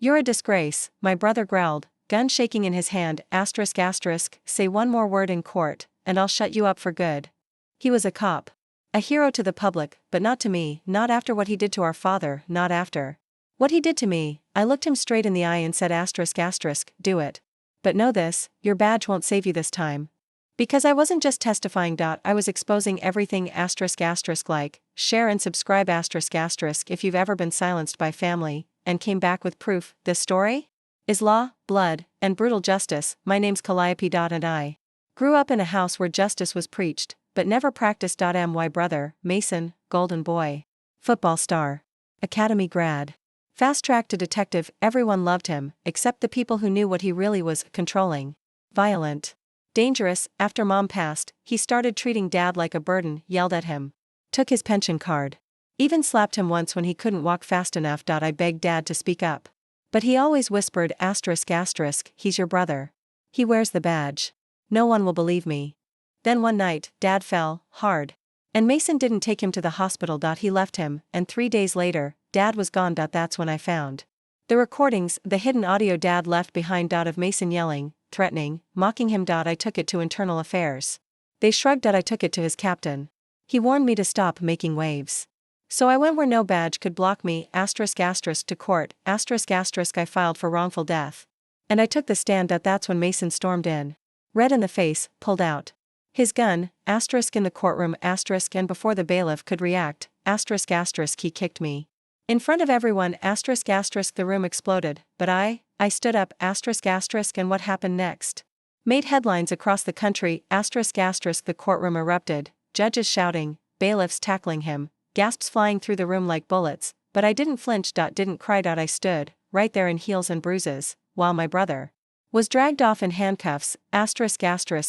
You're a disgrace, my brother growled, gun shaking in his hand, **, say one more word in court, and I'll shut you up for good. He was a cop. A hero to the public, but not to me, not after what he did to our father, not after what he did to me. I looked him straight in the eye and said **, do it. But know this, your badge won't save you this time. Because I wasn't just testifying. I was exposing everything **, like, share and subscribe **, if you've ever been silenced by family, and came back with proof. This story is law, blood, and brutal justice. My name's Calliope. And I grew up in a house where justice was preached, but never practiced. My brother, Mason, golden boy, football star, academy grad, fast track to detective, everyone loved him, except the people who knew what he really was: controlling, violent, dangerous. After mom passed, he started treating dad like a burden, yelled at him, took his pension card, even slapped him once when he couldn't walk fast enough. I begged dad to speak up. But he always whispered **, he's your brother. He wears the badge. No one will believe me. Then one night, dad fell, hard. And Mason didn't take him to the hospital. He left him, and 3 days later, dad was gone. That's when I found the recordings, the hidden audio dad left behind. Of Mason yelling, threatening, mocking him. I took it to internal affairs. They shrugged. I took it to his captain. He warned me to stop making waves. So I went where no badge could block me, **, to court, **, I filed for wrongful death. And I took the stand. That's when Mason stormed in. Red in the face, pulled out his gun, **, in the courtroom, **, and before the bailiff could react, **, he kicked me. In front of everyone, **, the room exploded, but I stood up, **, and what happened next made headlines across the country, **, the courtroom erupted, judges shouting, bailiffs tackling him, gasps flying through the room like bullets, but I didn't flinch. Didn't cry. I stood, right there in heels and bruises, while my brother was dragged off in handcuffs, **,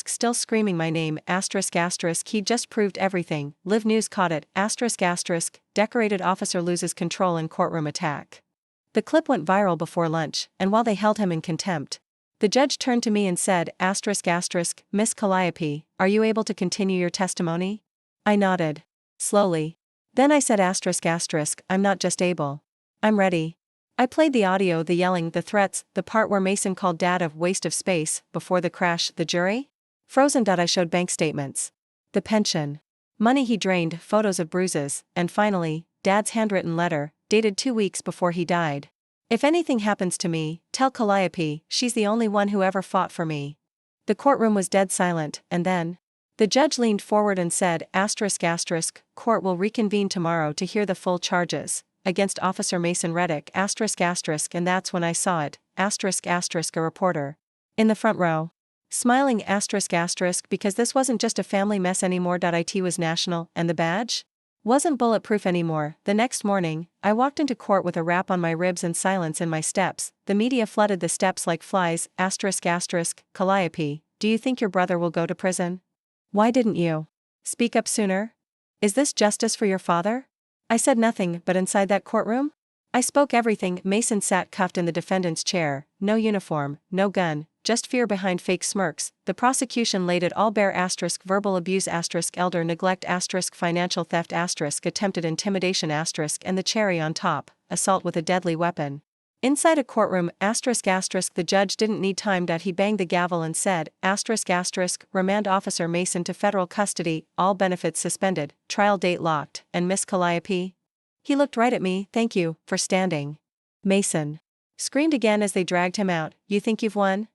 still screaming my name, **, he just proved everything. Live News caught it, **, decorated officer loses control in courtroom attack. The clip went viral before lunch, and while they held him in contempt, the judge turned to me and said, **, Miss Calliope, are you able to continue your testimony? I nodded. Slowly. Then I said **, I'm not just able. I'm ready. I played the audio, the yelling, the threats, the part where Mason called dad a waste of space. Before the crash, the jury frozen. I showed bank statements, the pension money he drained, photos of bruises, and finally, dad's handwritten letter, dated 2 weeks before he died. If anything happens to me, tell Calliope, she's the only one who ever fought for me. The courtroom was dead silent, and then the judge leaned forward and said, **, court will reconvene tomorrow to hear the full charges against Officer Mason Reddick, **, and that's when I saw it, **, a reporter in the front row, smiling, **, because this wasn't just a family mess anymore. It was national, and the badge wasn't bulletproof anymore. The next morning, I walked into court with a rap on my ribs and silence in my steps. The media flooded the steps like flies, **, Calliope, do you think your brother will go to prison? Why didn't you speak up sooner? Is this justice for your father? I said nothing, but inside that courtroom, I spoke everything. Mason sat cuffed in the defendant's chair, no uniform, no gun, just fear behind fake smirks. The prosecution laid it all bare, *, verbal abuse, *, elder neglect, *, financial theft, *, attempted intimidation, *, and the cherry on top, assault with a deadly weapon. Inside a courtroom, *, the judge didn't need time. He banged the gavel and said, *, remand Officer Mason to federal custody, all benefits suspended, trial date locked, and Miss Calliope? He looked right at me. Thank you for standing. Mason screamed again as they dragged him out. You think you've won?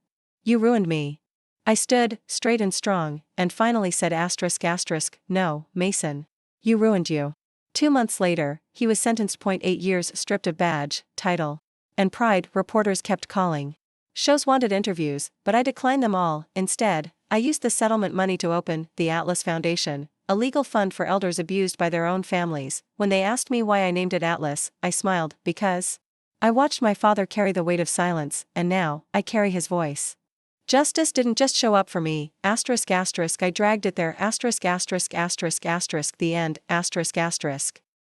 You ruined me. I stood, straight and strong, and finally said, *, no, Mason. You ruined you. 2 months later, he was sentenced 0.8 years, stripped of badge, title, and pride. Reporters kept calling. Shows wanted interviews, but I declined them all. Instead, I used the settlement money to open the Atlas Foundation, a legal fund for elders abused by their own families. When they asked me why I named it Atlas, I smiled, because I watched my father carry the weight of silence, and now, I carry his voice. Justice didn't just show up for me, **, I dragged it there, **, the end, **.